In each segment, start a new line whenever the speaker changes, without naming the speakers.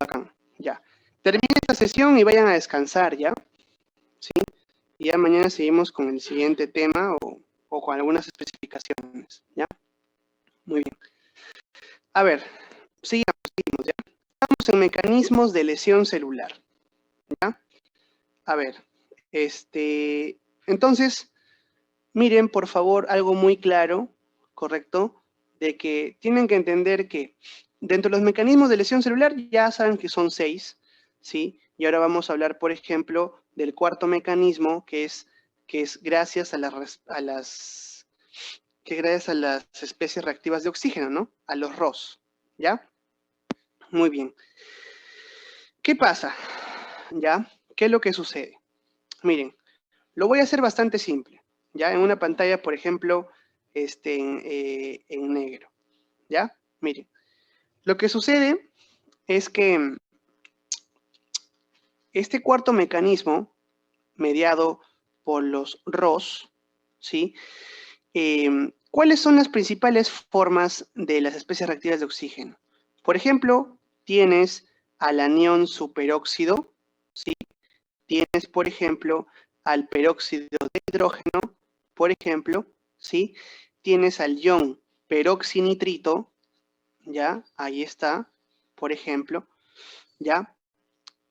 Bacán, ya. Termina esta sesión y vayan a descansar, ¿ya? ¿Sí? Y ya mañana seguimos con el siguiente tema o con algunas especificaciones, ¿ya? Muy bien. A ver, seguimos, ¿ya? Estamos en mecanismos de lesión celular, ¿ya? A ver, entonces, miren, por favor, algo muy claro, ¿correcto? De que tienen que entender que dentro de los mecanismos de lesión celular ya saben que son 6, ¿sí? Y ahora vamos a hablar, por ejemplo, del cuarto mecanismo, que es gracias a las especies reactivas de oxígeno, ¿no? A los ROS, ¿ya? Muy bien. ¿Qué pasa? ¿Ya? ¿Qué es lo que sucede? Miren, lo voy a hacer bastante simple, ¿ya? En una pantalla, por ejemplo, en negro, ¿ya? Miren, lo que sucede es que este cuarto mecanismo, mediado por los ROS, ¿sí? ¿Cuáles son las principales formas de las especies reactivas de oxígeno? Por ejemplo, tienes al anión superóxido, ¿sí? Tienes, por ejemplo, al peróxido de hidrógeno, por ejemplo, ¿sí? Tienes al ion peroxinitrito, ¿ya? Ahí está, por ejemplo, ¿ya?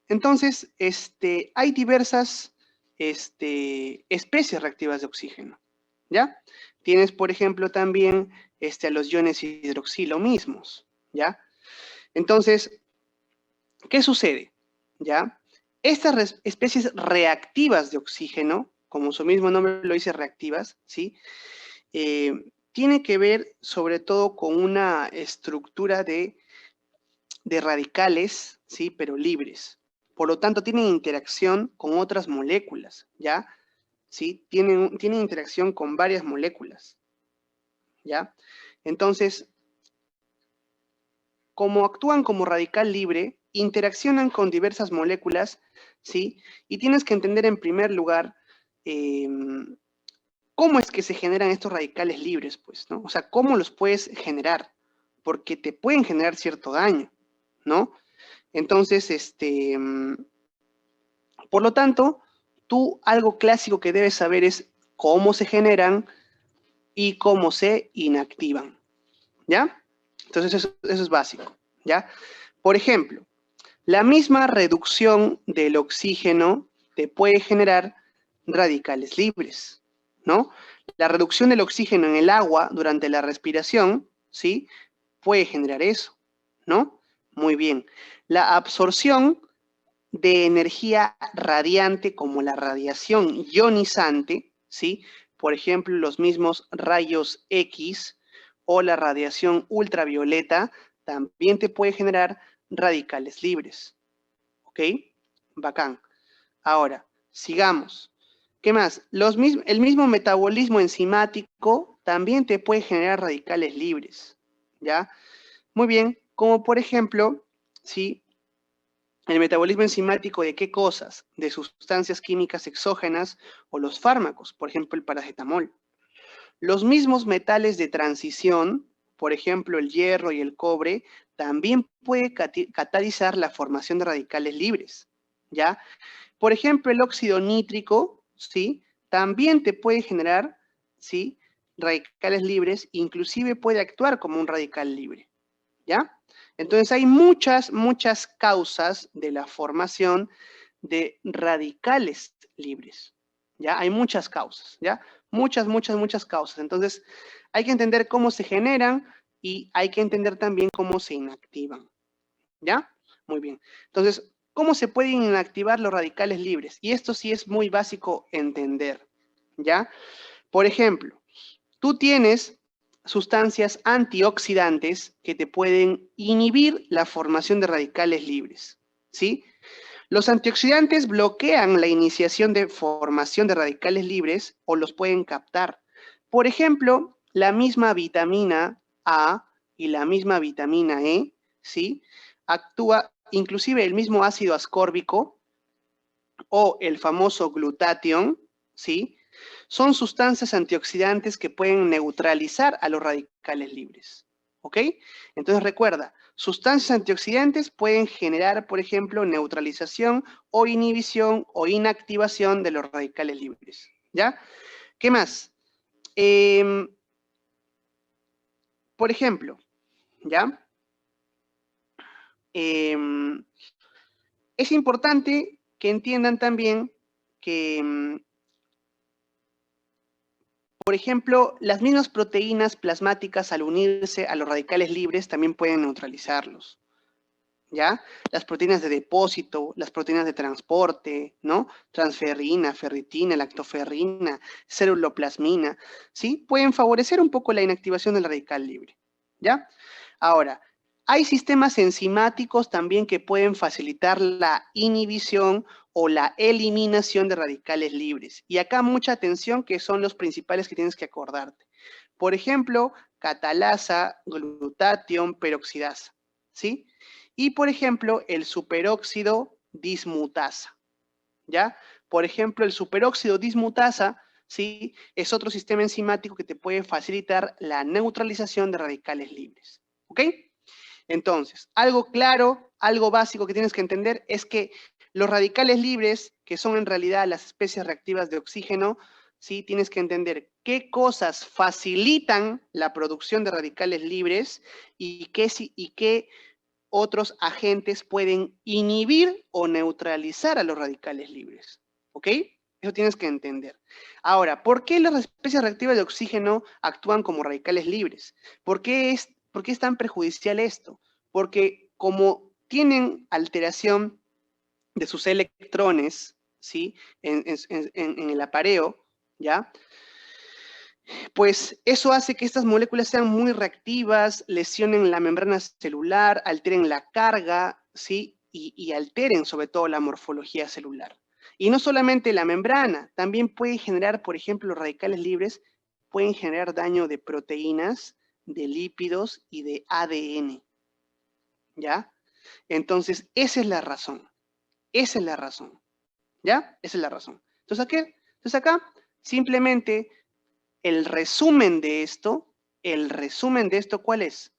Entonces, hay diversas especies reactivas de oxígeno, ¿ya? Tienes, por ejemplo, también a los iones hidroxilo mismos, ¿ya? Entonces, ¿qué sucede? ¿Ya? Estas especies reactivas de oxígeno, como su mismo nombre lo dice, reactivas, ¿sí? Tiene que ver sobre todo con una estructura de radicales, ¿sí? Pero libres. Por lo tanto, tienen interacción con otras moléculas, ¿ya? ¿Sí? Tienen interacción con varias moléculas, ¿ya? Entonces, como actúan como radical libre, interaccionan con diversas moléculas, ¿sí? Y tienes que entender en primer lugar cómo es que se generan estos radicales libres, pues, ¿no? O sea, cómo los puedes generar, porque te pueden generar cierto daño, ¿no? Entonces, por lo tanto, tú algo clásico que debes saber es cómo se generan y cómo se inactivan, ¿ya? Entonces, eso es básico, ¿ya? Por ejemplo, la misma reducción del oxígeno te puede generar radicales libres, ¿no? La reducción del oxígeno en el agua durante la respiración, ¿sí? Puede generar eso, ¿no? Muy bien. La absorción de energía radiante como la radiación ionizante, ¿sí? Por ejemplo, los mismos rayos X o la radiación ultravioleta también te puede generar radicales libres, ¿ok? Bacán. Ahora, sigamos. ¿Qué más? El mismo metabolismo enzimático también te puede generar radicales libres, ¿ya? Muy bien, como por ejemplo, ¿sí? El metabolismo enzimático de qué cosas? De sustancias químicas exógenas o los fármacos, por ejemplo, el paracetamol. Los mismos metales de transición, por ejemplo, el hierro y el cobre, también puede catalizar la formación de radicales libres, ¿ya? Por ejemplo, el óxido nítrico, ¿sí? También te puede generar, ¿sí? Radicales libres, inclusive puede actuar como un radical libre, ¿ya? Entonces hay muchas causas de la formación de radicales libres, ¿ya? Hay muchas causas, ¿ya? Muchas causas. Entonces hay que entender cómo se generan y hay que entender también cómo se inactivan, ¿ya? Muy bien. Entonces, ¿cómo se pueden inactivar los radicales libres? Y esto sí es muy básico entender, ¿ya? Por ejemplo, tú tienes sustancias antioxidantes que te pueden inhibir la formación de radicales libres, ¿sí? Los antioxidantes bloquean la iniciación de formación de radicales libres o los pueden captar. Por ejemplo, la misma vitamina A y la misma vitamina E, ¿sí? Actúa, inclusive el mismo ácido ascórbico o el famoso glutatión, ¿sí? Son sustancias antioxidantes que pueden neutralizar a los radicales libres, ¿ok? Entonces recuerda, sustancias antioxidantes pueden generar, por ejemplo, neutralización o inhibición o inactivación de los radicales libres, ¿ya? ¿Qué más? Por ejemplo, ¿ya? Es importante que entiendan también que, por ejemplo, las mismas proteínas plasmáticas al unirse a los radicales libres también pueden neutralizarlos, ¿ya? Las proteínas de depósito, las proteínas de transporte, ¿no? Transferrina, ferritina, lactoferrina, ceruloplasmina, ¿sí? Pueden favorecer un poco la inactivación del radical libre, ¿ya? Ahora, hay sistemas enzimáticos también que pueden facilitar la inhibición o la eliminación de radicales libres. Y acá mucha atención, que son los principales que tienes que acordarte. Por ejemplo, catalasa, glutatión, peroxidasa, ¿sí? Y, por ejemplo, el superóxido dismutasa, ¿ya? Por ejemplo, el superóxido dismutasa, ¿sí? Es otro sistema enzimático que te puede facilitar la neutralización de radicales libres, ¿ok? Entonces, algo claro, algo básico que tienes que entender es que los radicales libres, que son en realidad las especies reactivas de oxígeno, ¿sí? Tienes que entender qué cosas facilitan la producción de radicales libres y qué otros agentes pueden inhibir o neutralizar a los radicales libres, ¿ok? Eso tienes que entender. Ahora, ¿por qué las especies reactivas de oxígeno actúan como radicales libres? ¿Por qué es tan perjudicial esto? Porque como tienen alteración de sus electrones, ¿sí? En el apareo, ¿ya? Pues eso hace que estas moléculas sean muy reactivas, lesionen la membrana celular, alteren la carga, ¿sí? Y alteren sobre todo la morfología celular. Y no solamente la membrana, también puede generar, por ejemplo, los radicales libres pueden generar daño de proteínas, de lípidos y de ADN, ¿ya? Entonces, esa es la razón. Esa es la razón, ¿ya? Esa es la razón. Entonces acá, simplemente el resumen de esto, ¿cuál es?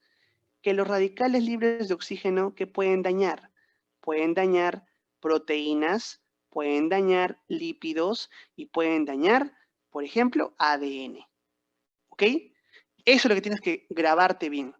Que los radicales libres de oxígeno, ¿qué pueden dañar? Pueden dañar proteínas, pueden dañar lípidos y pueden dañar, por ejemplo, ADN. ¿Ok? Eso es lo que tienes que grabarte bien,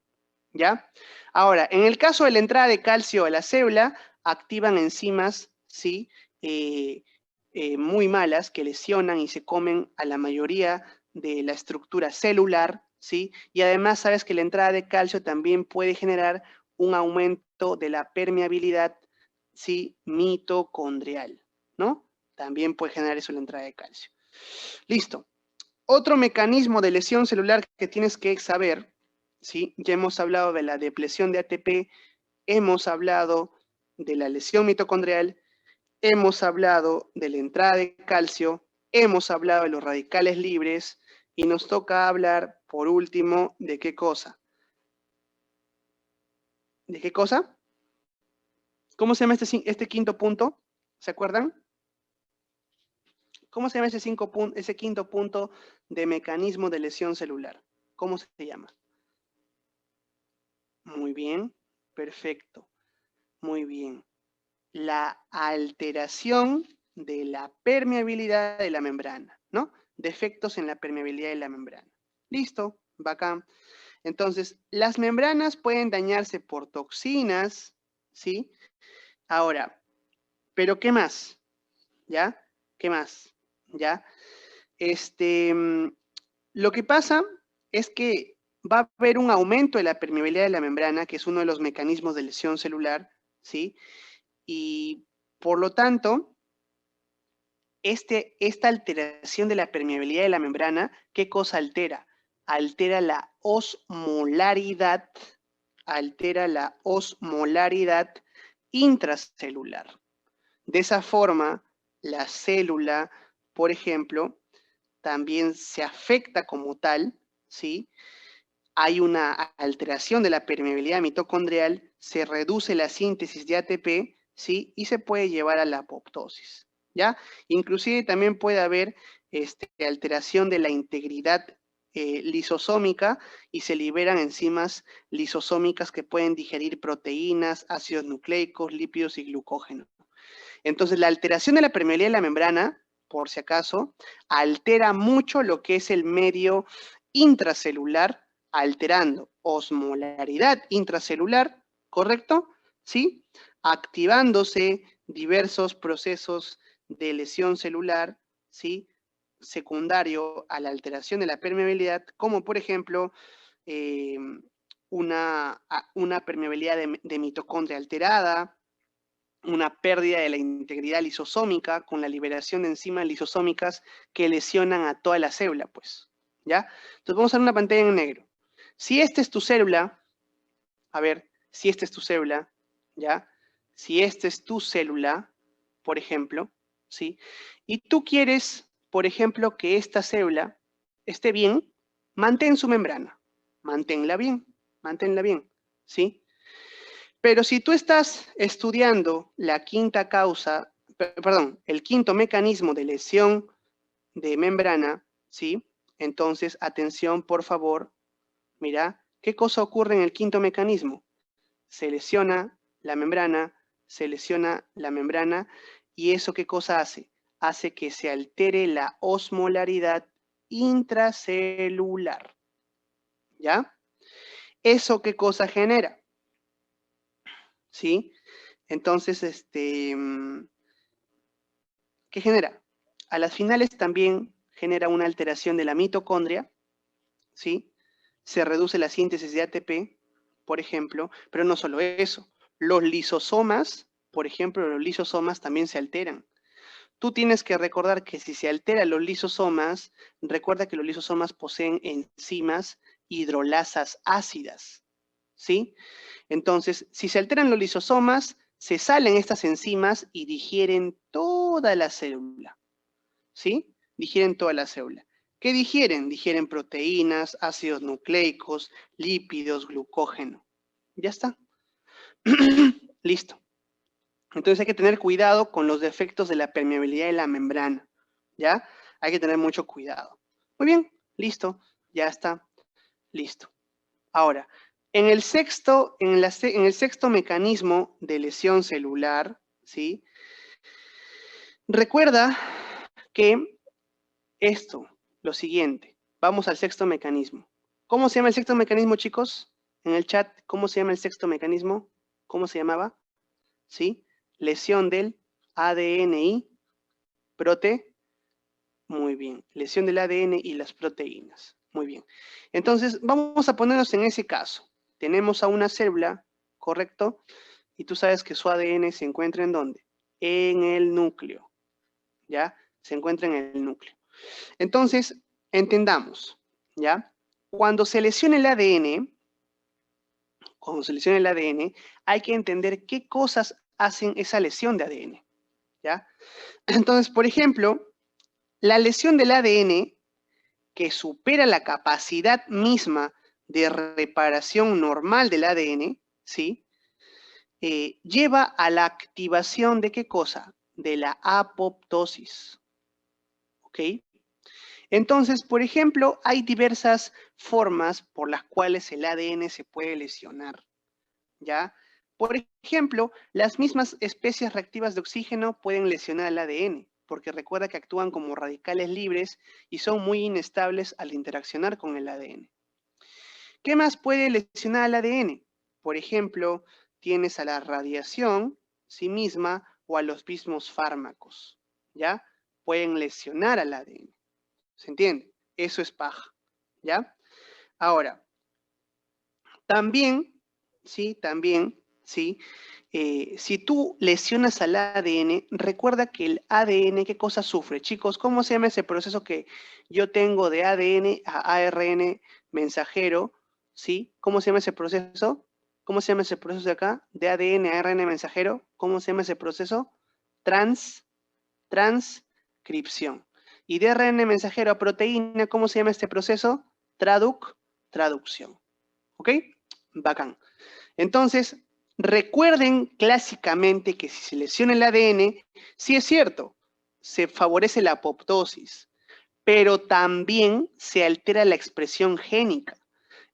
¿ya? Ahora, en el caso de la entrada de calcio a la célula, activan enzimas, ¿sí? Muy malas que lesionan y se comen a la mayoría de la estructura celular, ¿sí? Y además sabes que la entrada de calcio también puede generar un aumento de la permeabilidad, ¿sí? Mitocondrial, ¿no? También puede generar eso la entrada de calcio. Listo. Otro mecanismo de lesión celular que tienes que saber, ¿sí? Ya hemos hablado de la depresión de ATP, hemos hablado de la lesión mitocondrial, hemos hablado de la entrada de calcio, hemos hablado de los radicales libres y nos toca hablar, por último, ¿de qué cosa? ¿De qué cosa? ¿Cómo se llama este quinto punto? ¿Se acuerdan? ¿Cómo se llama ese quinto punto de mecanismo de lesión celular? ¿Cómo se llama? Muy bien, perfecto, muy bien. La alteración de la permeabilidad de la membrana, ¿no? Defectos en la permeabilidad de la membrana. Listo, bacán. Entonces, las membranas pueden dañarse por toxinas, ¿sí? Ahora, ¿pero qué más? ¿Ya? ¿Qué más? ¿Ya? Lo que pasa es que va a haber un aumento de la permeabilidad de la membrana, que es uno de los mecanismos de lesión celular, ¿sí? Y por lo tanto, esta alteración de la permeabilidad de la membrana, ¿qué cosa altera? Altera la osmolaridad intracelular. De esa forma, la célula, por ejemplo, también se afecta como tal, ¿sí? Hay una alteración de la permeabilidad mitocondrial, se reduce la síntesis de ATP, ¿sí? Y se puede llevar a la apoptosis, ¿ya? Inclusive también puede haber alteración de la integridad lisosómica y se liberan enzimas lisosómicas que pueden digerir proteínas, ácidos nucleicos, lípidos y glucógeno. Entonces, la alteración de la permeabilidad de la membrana, por si acaso, altera mucho lo que es el medio intracelular, alterando osmolaridad intracelular, ¿correcto? ¿Sí? Activándose diversos procesos de lesión celular, ¿sí? Secundario a la alteración de la permeabilidad, como por ejemplo una permeabilidad de mitocondria alterada, una pérdida de la integridad lisosómica con la liberación de enzimas lisosómicas que lesionan a toda la célula, pues, ¿ya? Entonces vamos a ver una pantalla en negro. Si esta es tu célula, a ver, si esta es tu célula, ¿ya? Si esta es tu célula, por ejemplo, ¿sí? Y tú quieres, por ejemplo, que esta célula esté bien, mantén su membrana, manténla bien, ¿sí? Pero si tú estás estudiando la quinta causa, perdón, el quinto mecanismo de lesión de membrana, ¿sí? Entonces, atención, por favor, mira, ¿qué cosa ocurre en el quinto mecanismo? Se lesiona la membrana, ¿y eso qué cosa hace? Hace que se altere la osmolaridad intracelular, ¿ya? ¿Eso qué cosa genera? ¿Sí? Entonces, ¿qué genera? A las finales también genera una alteración de la mitocondria, ¿sí? Se reduce la síntesis de ATP, por ejemplo, pero no solo eso. Los lisosomas, por ejemplo, los lisosomas también se alteran. Tú tienes que recordar que si se alteran los lisosomas, recuerda que los lisosomas poseen enzimas hidrolasas ácidas, ¿sí? Entonces, si se alteran los lisosomas, se salen estas enzimas y digieren toda la célula, ¿sí? Digieren toda la célula. ¿Qué digieren? Digieren proteínas, ácidos nucleicos, lípidos, glucógeno. Ya está. Listo. Entonces hay que tener cuidado con los defectos de la permeabilidad de la membrana, ¿ya? Hay que tener mucho cuidado. Muy bien, listo, ya está, listo. Ahora, en el sexto mecanismo de lesión celular, ¿sí? Recuerda que esto, lo siguiente, vamos al sexto mecanismo. ¿Cómo se llama el sexto mecanismo, chicos? En el chat, ¿cómo se llama el sexto mecanismo? ¿Cómo se llamaba? ¿Sí? Lesión del ADN y Muy bien, lesión del ADN y las proteínas. Muy bien. Entonces, vamos a ponernos en ese caso. Tenemos a una célula, ¿correcto? Y tú sabes que su ADN se encuentra ¿en dónde? En el núcleo, ¿ya? Se encuentra en el núcleo. Entonces, entendamos, ¿ya? Cuando se lesiona el ADN, hay que entender qué cosas hacen esa lesión de ADN, ¿ya? Entonces, por ejemplo, la lesión del ADN que supera la capacidad misma de reparación normal del ADN, ¿sí? Lleva a la activación de ¿qué cosa? De la apoptosis, ¿ok? Entonces, por ejemplo, hay diversas formas por las cuales el ADN se puede lesionar, ¿ya? Por ejemplo, las mismas especies reactivas de oxígeno pueden lesionar el ADN, porque recuerda que actúan como radicales libres y son muy inestables al interaccionar con el ADN. ¿Qué más puede lesionar al ADN? Por ejemplo, tienes a la radiación, sí misma, o a los mismos fármacos, ¿ya? Pueden lesionar al ADN. ¿Se entiende? Eso es paja, ¿ya? Ahora, también, ¿sí? Si tú lesionas al ADN, recuerda que el ADN, ¿qué cosa sufre? Chicos, ¿cómo se llama ese proceso que yo tengo de ADN a ARN mensajero? ¿Sí? ¿Cómo se llama ese proceso? ¿Cómo se llama ese proceso de acá? De ADN a ARN mensajero. ¿Cómo se llama ese proceso? Transcripción. Y de ARN mensajero a proteína, ¿cómo se llama este proceso? Traducción. ¿Ok? Bacán. Entonces, recuerden clásicamente que si se lesiona el ADN, sí es cierto, se favorece la apoptosis, pero también se altera la expresión génica.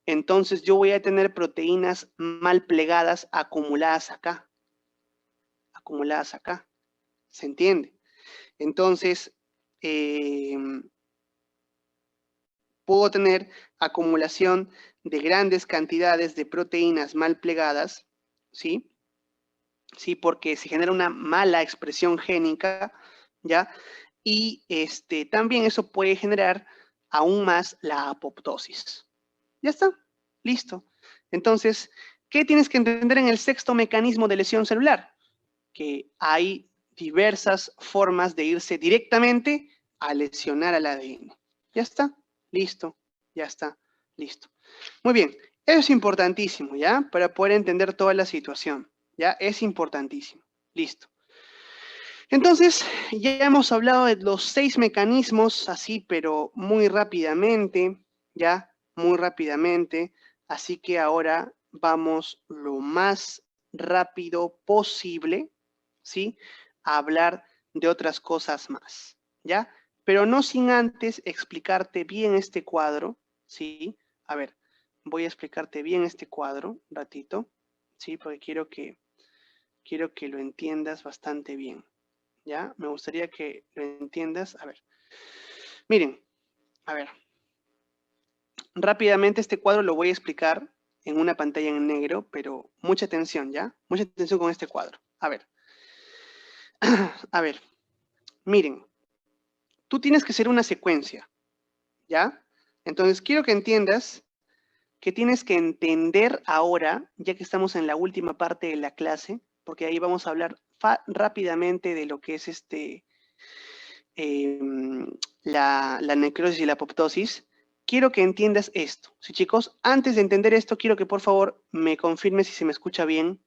Entonces yo voy a tener proteínas mal plegadas acumuladas acá. Acumuladas acá. ¿Se entiende? Entonces, puedo tener acumulación de grandes cantidades de proteínas mal plegadas, ¿sí? Sí, porque se genera una mala expresión génica, ¿ya? Y también eso puede generar aún más la apoptosis. Ya está, listo. Entonces, ¿qué tienes que entender en el sexto mecanismo de lesión celular? Que hay diversas formas de irse directamente a lesionar al ADN. Ya está, listo, ya está, listo. Muy bien, eso es importantísimo, ¿ya? Para poder entender toda la situación, ¿ya? Es importantísimo, listo. Entonces, ya hemos hablado de los 6 mecanismos, así, pero muy rápidamente, ¿ya? Muy rápidamente. Así que ahora vamos lo más rápido posible, ¿sí? A hablar de otras cosas más, ¿ya? Pero no sin antes explicarte bien este cuadro, ¿sí? A ver, voy a explicarte bien este cuadro, un ratito, ¿sí? Porque quiero que lo entiendas bastante bien. ¿Ya? Me gustaría que lo entiendas. A ver. Miren, a ver. Rápidamente este cuadro lo voy a explicar en una pantalla en negro, pero mucha atención, ¿ya? Mucha atención con este cuadro. A ver. A ver. Miren. Tú tienes que hacer una secuencia, ¿ya? Entonces quiero que entiendas que tienes que entender ahora, ya que estamos en la última parte de la clase, porque ahí vamos a hablar rápidamente de lo que es la necrosis y la apoptosis, quiero que entiendas esto. Sí, chicos, antes de entender esto, quiero que por favor me confirme si se me escucha bien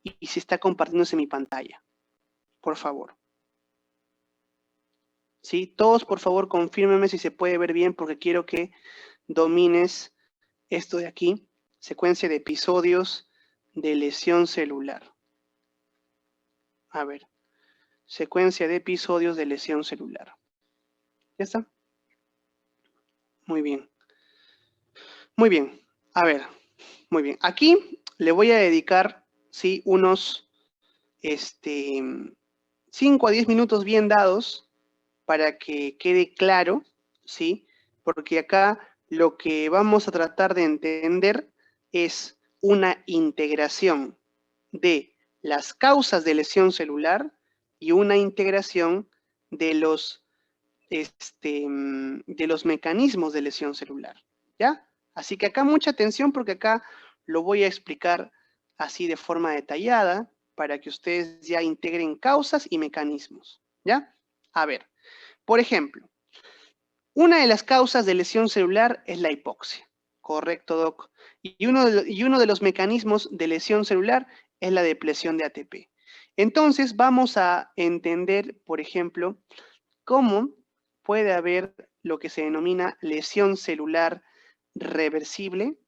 y si está compartiéndose mi pantalla. Por favor. ¿Sí? Todos, por favor, confírmenme si se puede ver bien porque quiero que domines esto de aquí, secuencia de episodios de lesión celular. A ver, secuencia de episodios de lesión celular. ¿Ya está? Muy bien. Muy bien. A ver, muy bien. Aquí le voy a dedicar, sí, unos 5 a 10 minutos bien dados para que quede claro, ¿sí? Porque acá lo que vamos a tratar de entender es una integración de las causas de lesión celular y una integración de los mecanismos de lesión celular, ¿ya? Así que acá mucha atención porque acá lo voy a explicar así de forma detallada para que ustedes ya integren causas y mecanismos, ¿ya? A ver, por ejemplo, una de las causas de lesión celular es la hipoxia, ¿correcto, Doc? Y uno de los mecanismos de lesión celular es la depresión de ATP. Entonces vamos a entender, por ejemplo, cómo puede haber lo que se denomina lesión celular reversible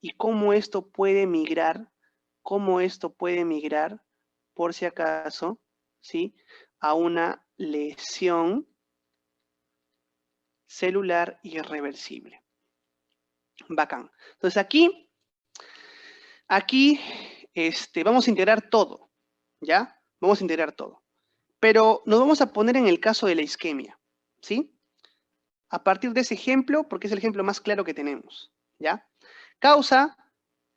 y cómo esto puede migrar, por si acaso, ¿sí? A una lesión celular irreversible. Bacán. Entonces aquí vamos a integrar todo, ¿ya? Vamos a integrar todo. Pero nos vamos a poner en el caso de la isquemia, ¿sí? A partir de ese ejemplo, porque es el ejemplo más claro que tenemos, ¿ya? Causa,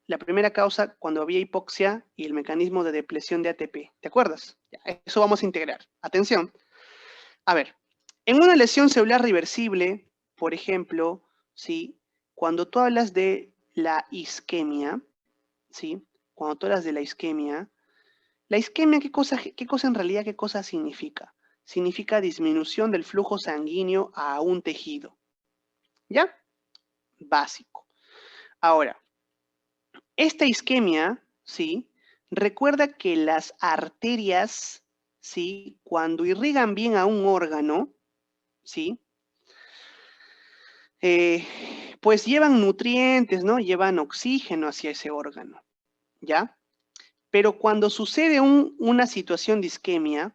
la primera causa cuando había hipoxia y el mecanismo de depresión de ATP, ¿te acuerdas? Ya, eso vamos a integrar. Atención. A ver, en una lesión celular reversible, por ejemplo, ¿sí? Cuando tú hablas de la isquemia, ¿sí? Cuando tú hablas de la isquemia, ¿qué cosa en realidad, qué cosa significa? Significa disminución del flujo sanguíneo a un tejido, ¿ya? Básico. Ahora, esta isquemia, ¿sí? Recuerda que las arterias, ¿sí? Cuando irrigan bien a un órgano, ¿sí? Pues llevan nutrientes, ¿no? Llevan oxígeno hacia ese órgano, ¿ya? Pero cuando sucede una situación de isquemia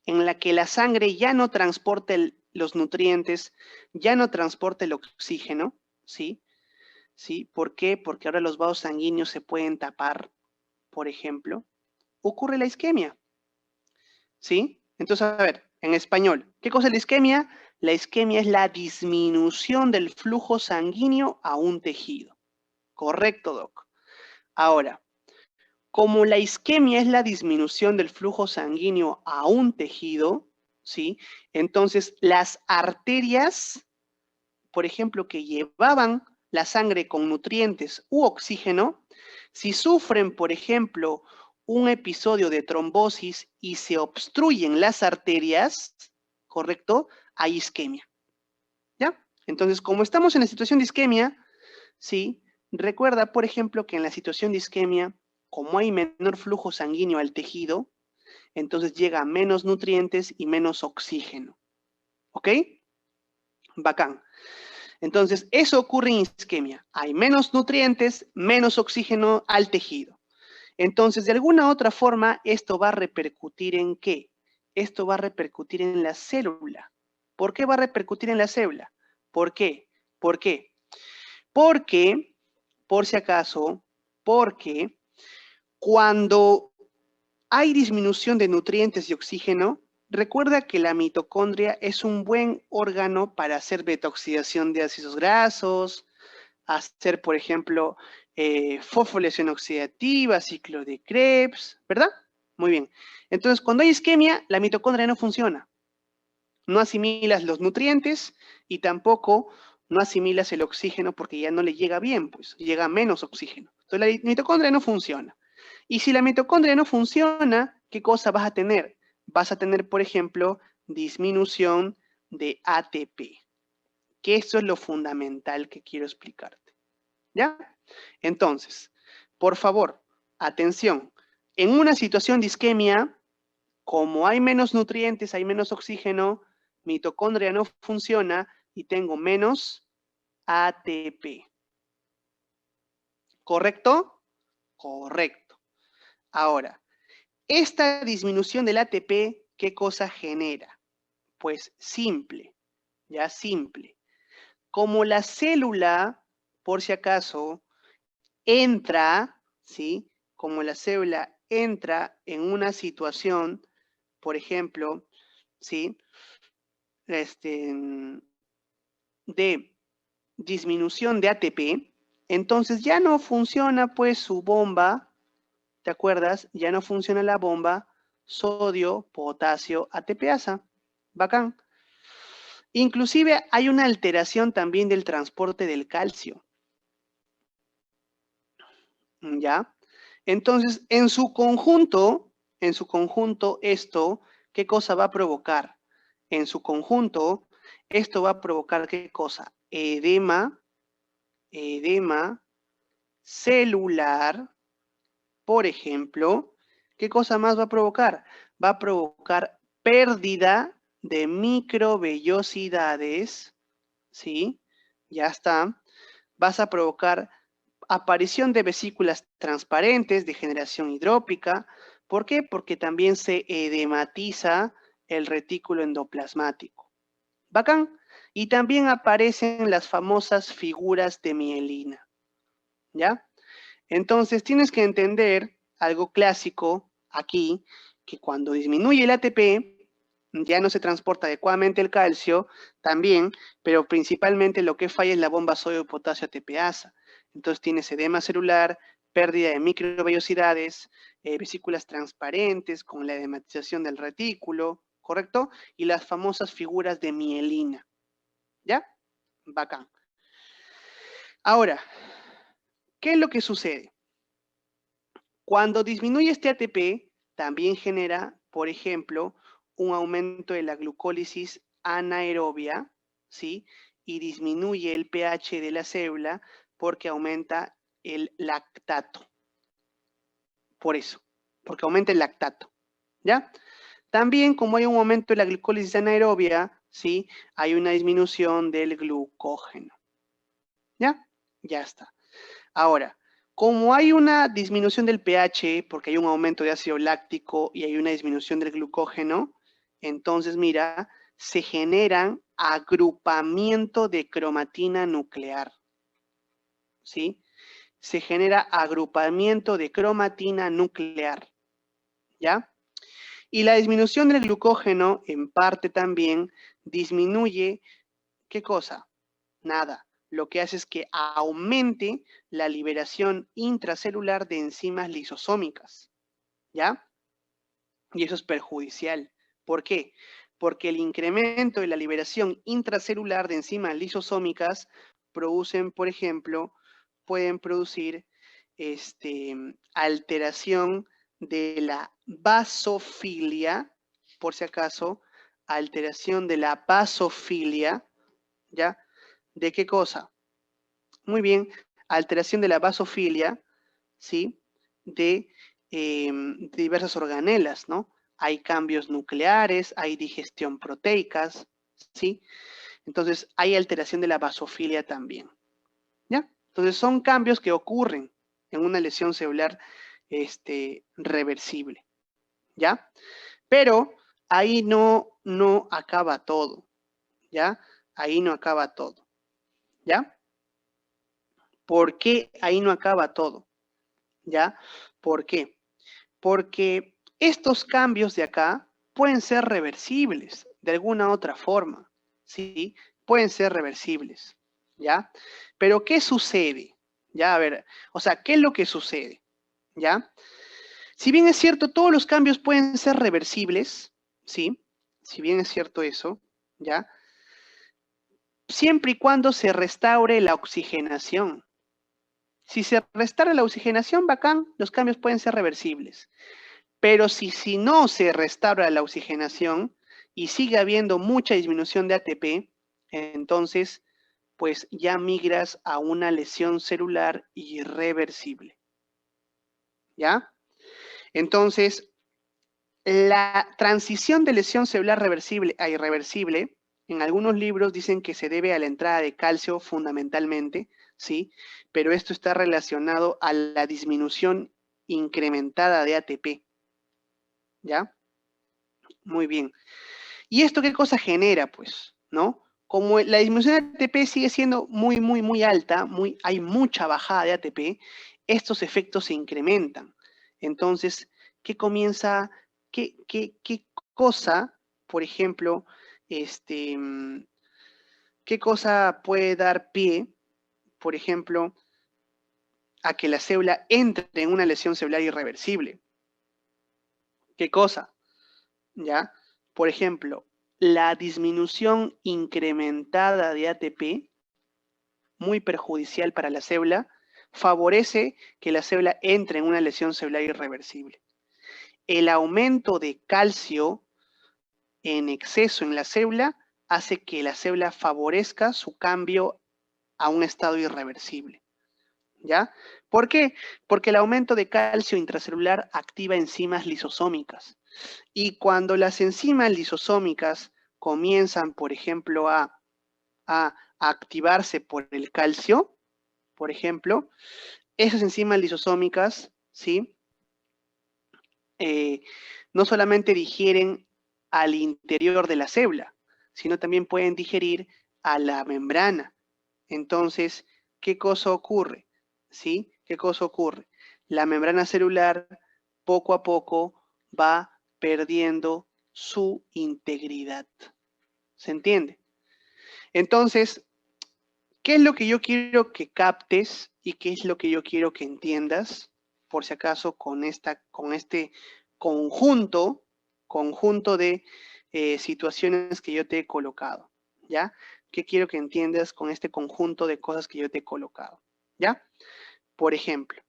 en la que la sangre ya no transporta los nutrientes, ya no transporta el oxígeno, ¿sí? ¿Sí? ¿Por qué? Porque ahora los vasos sanguíneos se pueden tapar, por ejemplo. Ocurre la isquemia, ¿sí? Entonces, a ver, en español, ¿qué cosa es la isquemia? La isquemia es la disminución del flujo sanguíneo a un tejido. Correcto, Doc. Ahora, como la isquemia es la disminución del flujo sanguíneo a un tejido, ¿sí? Entonces, las arterias, por ejemplo, que llevaban la sangre con nutrientes u oxígeno, si sufren, por ejemplo, un episodio de trombosis y se obstruyen las arterias, ¿correcto? Hay isquemia, ¿ya? Entonces, como estamos en la situación de isquemia, ¿sí? Recuerda, por ejemplo, que en la situación de isquemia, como hay menor flujo sanguíneo al tejido, entonces llega menos nutrientes y menos oxígeno. ¿Ok? Bacán. Entonces, eso ocurre en isquemia. Hay menos nutrientes, menos oxígeno al tejido. Entonces, de alguna otra forma, esto va a repercutir ¿en qué? Esto va a repercutir en la célula. ¿Por qué va a repercutir en la célula? ¿Por qué? ¿Por qué? Porque, por si acaso, porque cuando hay disminución de nutrientes y oxígeno, recuerda que la mitocondria es un buen órgano para hacer detoxidación de ácidos grasos, hacer, por ejemplo, fosforilación oxidativa, ciclo de Krebs, ¿verdad? Muy bien. Entonces, cuando hay isquemia, la mitocondria no funciona. No asimilas los nutrientes y tampoco no asimilas el oxígeno porque ya no le llega bien, pues llega menos oxígeno. Entonces, la mitocondria no funciona. Y si la mitocondria no funciona, ¿qué cosa vas a tener? Vas a tener, por ejemplo, disminución de ATP, que eso es lo fundamental que quiero explicarte. ¿Ya? Entonces, por favor, atención. En una situación de isquemia, como hay menos nutrientes, hay menos oxígeno, mitocondria no funciona y tengo menos ATP. ¿Correcto? Correcto. Ahora, esta disminución del ATP, ¿qué cosa genera? Pues simple, ya simple. Como la célula, por si acaso, entra, ¿sí? Como la célula entra en una situación, por ejemplo, ¿sí? De disminución de ATP, entonces ya no funciona pues su bomba, ¿te acuerdas? Ya no funciona la bomba sodio, potasio, ATPasa. Bacán. Inclusive hay una alteración también del transporte del calcio. ¿Ya? Entonces, en su conjunto, esto, ¿qué cosa va a provocar? En su conjunto, esto va a provocar ¿qué cosa? Edema celular, por ejemplo. ¿Qué cosa más va a provocar? Va a provocar pérdida de microvellosidades, ¿sí? Ya está. Vas a provocar aparición de vesículas transparentes, degeneración hidrópica. ¿Por qué? Porque también se edematiza el retículo endoplasmático. ¿Bacán? Y también aparecen las famosas figuras de mielina. ¿Ya? Entonces tienes que entender algo clásico aquí, que cuando disminuye el ATP, ya no se transporta adecuadamente el calcio, también, pero principalmente lo que falla es la bomba sodio-potasio ATPasa. Entonces tienes edema celular, pérdida de microvellosidades, vesículas transparentes con la edematización del retículo, ¿correcto? Y las famosas figuras de mielina. ¿Ya? Bacán. Ahora, ¿qué es lo que sucede? Cuando disminuye este ATP, también genera, por ejemplo, un aumento de la glucólisis anaerobia, ¿sí? Y disminuye el pH de la célula porque aumenta el lactato. Por eso, porque aumenta el lactato, ¿ya? También, como hay un aumento de la glucólisis anaerobia, ¿sí? Hay una disminución del glucógeno, ¿ya? Ya está. Ahora, como hay una disminución del pH, porque hay un aumento de ácido láctico y hay una disminución del glucógeno, entonces mira, se generan agrupamiento de cromatina nuclear, ¿sí? Se genera agrupamiento de cromatina nuclear, ¿ya? Y la disminución del glucógeno, en parte también, disminuye, ¿qué cosa? Nada. Lo que hace es que aumente la liberación intracelular de enzimas lisosómicas, ¿ya? Y eso es perjudicial. ¿Por qué? Porque el incremento de la liberación intracelular de enzimas lisosómicas producen, por ejemplo, pueden producir alteración de la basofilia, por si acaso, alteración de la basofilia, ¿ya? ¿De qué cosa? Muy bien, alteración de la basofilia, ¿sí? De diversas organelas, ¿no? Hay cambios nucleares, hay digestión proteicas, ¿sí? Entonces, hay alteración de la basofilia también, ¿ya? Entonces, son cambios que ocurren en una lesión celular reversible, ¿ya? Pero ahí no acaba todo, ¿ya? Ahí no acaba todo, ¿ya? ¿Por qué ahí no acaba todo? ¿Ya? ¿Por qué? Porque estos cambios de acá pueden ser reversibles de alguna otra forma, ¿sí? Pueden ser reversibles, ¿ya? Pero ¿qué sucede? Ya, a ver, o sea, ¿qué es lo que sucede? ¿Ya? Si bien es cierto, todos los cambios pueden ser reversibles, ¿sí? Si bien es cierto eso, ¿ya? Siempre y cuando se restaure la oxigenación. Si se restaura la oxigenación, bacán, los cambios pueden ser reversibles. Pero si no se restaura la oxigenación y sigue habiendo mucha disminución de ATP, entonces pues ya migras a una lesión celular irreversible. ¿Ya? Entonces, la transición de lesión celular reversible a irreversible, en algunos libros dicen que se debe a la entrada de calcio fundamentalmente, ¿sí? Pero esto está relacionado a la disminución incrementada de ATP. ¿Ya? Muy bien. ¿Y esto qué cosa genera, pues? ¿No? Como la disminución de ATP sigue siendo muy alta, hay mucha bajada de ATP, estos efectos se incrementan. Entonces, ¿qué comienza, qué cosa, por ejemplo, qué cosa puede dar pie, por ejemplo, a que la célula entre en una lesión celular irreversible? ¿Qué cosa? ¿Ya? Por ejemplo, la disminución incrementada de ATP, muy perjudicial para la célula, favorece que la célula entre en una lesión celular irreversible. El aumento de calcio en exceso en la célula hace que la célula favorezca su cambio a un estado irreversible. ¿Ya? ¿Por qué? Porque el aumento de calcio intracelular activa enzimas lisosómicas. Y cuando las enzimas lisosómicas comienzan, por ejemplo, a activarse por el calcio, por ejemplo, esas enzimas lisosómicas, ¿sí? No solamente digieren al interior de la célula, sino también pueden digerir a la membrana. Entonces, ¿qué cosa ocurre? ¿Sí? ¿Qué cosa ocurre? La membrana celular poco a poco va perdiendo su integridad. ¿Se entiende? Entonces, ¿qué es lo que yo quiero que captes y qué es lo que yo quiero que entiendas? Por si acaso, con este conjunto de situaciones que yo te he colocado, ¿ya? ¿Qué quiero que entiendas con este conjunto de cosas que yo te he colocado? ¿Ya? Por ejemplo,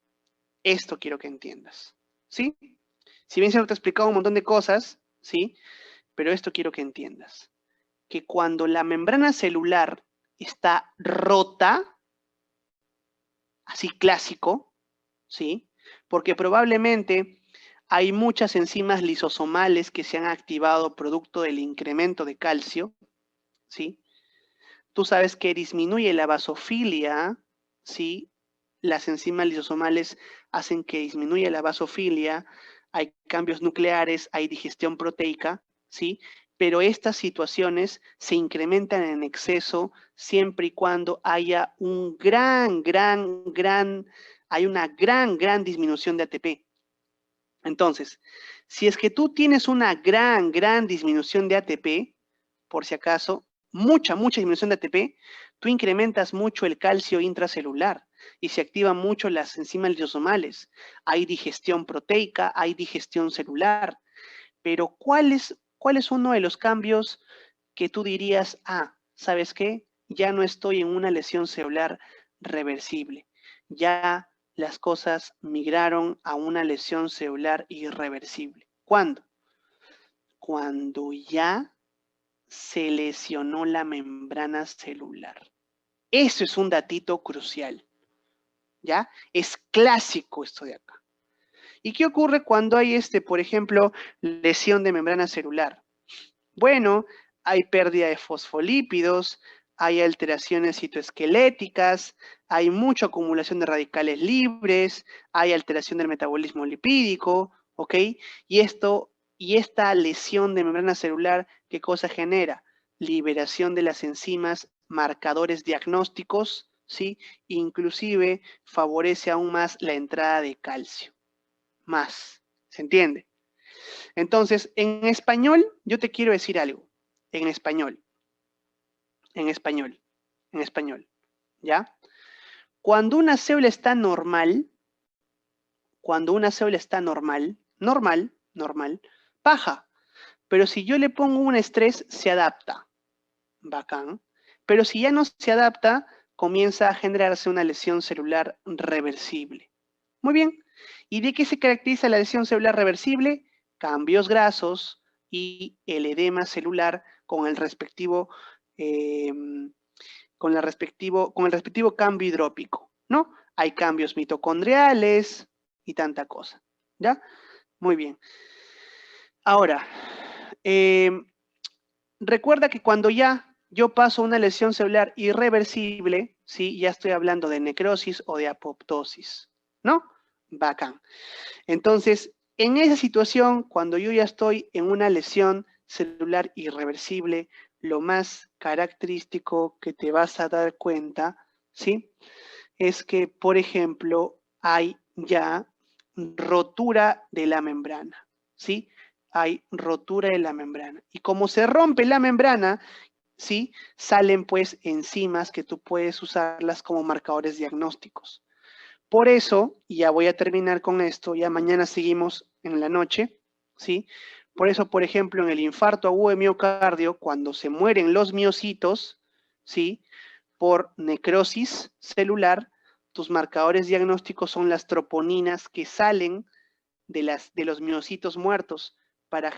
esto quiero que entiendas, ¿sí? Si bien se te he explicado un montón de cosas, ¿sí? Pero esto quiero que entiendas, que cuando la membrana celular está rota, así clásico, ¿sí? Porque probablemente hay muchas enzimas lisosomales que se han activado producto del incremento de calcio, ¿sí? Tú sabes que disminuye la basofilia, ¿sí? Las enzimas lisosomales hacen que disminuya la basofilia, hay cambios nucleares, hay digestión proteica, ¿sí? pero estas situaciones se incrementan en exceso siempre y cuando haya hay una gran disminución de ATP. Entonces, si es que tú tienes una gran disminución de ATP, por si acaso, mucha disminución de ATP, tú incrementas mucho el calcio intracelular y se activan mucho las enzimas lisosomales. Hay digestión proteica, hay digestión celular, pero ¿cuál es uno de los cambios que tú dirías, ¿sabes qué? Ya no estoy en una lesión celular reversible. Ya las cosas migraron a una lesión celular irreversible. ¿Cuándo? Cuando ya se lesionó la membrana celular. Eso es un datito crucial, ¿ya? Es clásico esto de acá. ¿Y qué ocurre cuando hay por ejemplo, lesión de membrana celular? Bueno, hay pérdida de fosfolípidos, hay alteraciones citoesqueléticas, hay mucha acumulación de radicales libres, hay alteración del metabolismo lipídico, ¿ok? Y esta lesión de membrana celular, ¿qué cosa genera? Liberación de las enzimas, marcadores diagnósticos, ¿sí? Inclusive favorece aún más la entrada de calcio. Más, ¿se entiende? Entonces, en español, yo te quiero decir algo. En español, ¿ya? Cuando una célula está normal, baja. Pero si yo le pongo un estrés, se adapta. Bacán. Pero si ya no se adapta, comienza a generarse una lesión celular reversible. Muy bien. ¿Y de qué se caracteriza la lesión celular reversible? Cambios grasos y el edema celular con el respectivo, con el respectivo cambio hidrópico, ¿no? Hay cambios mitocondriales y tanta cosa, ¿ya? Muy bien. Ahora, recuerda que cuando ya yo paso una lesión celular irreversible, ¿sí? Ya estoy hablando de necrosis o de apoptosis, ¿no? Bacán. Entonces, en esa situación, cuando yo ya estoy en una lesión celular irreversible, lo más característico que te vas a dar cuenta, ¿sí? Es que, por ejemplo, hay ya rotura de la membrana, ¿sí? Hay rotura de la membrana. Y como se rompe la membrana, ¿sí? Salen pues enzimas que tú puedes usarlas como marcadores diagnósticos. Por eso, y ya voy a terminar con esto, ya mañana seguimos en la noche, ¿sí? Por eso, por ejemplo, en el infarto agudo de miocardio, cuando se mueren los miocitos, ¿sí? Por necrosis celular, tus marcadores diagnósticos son las troponinas que salen de los miocitos muertos para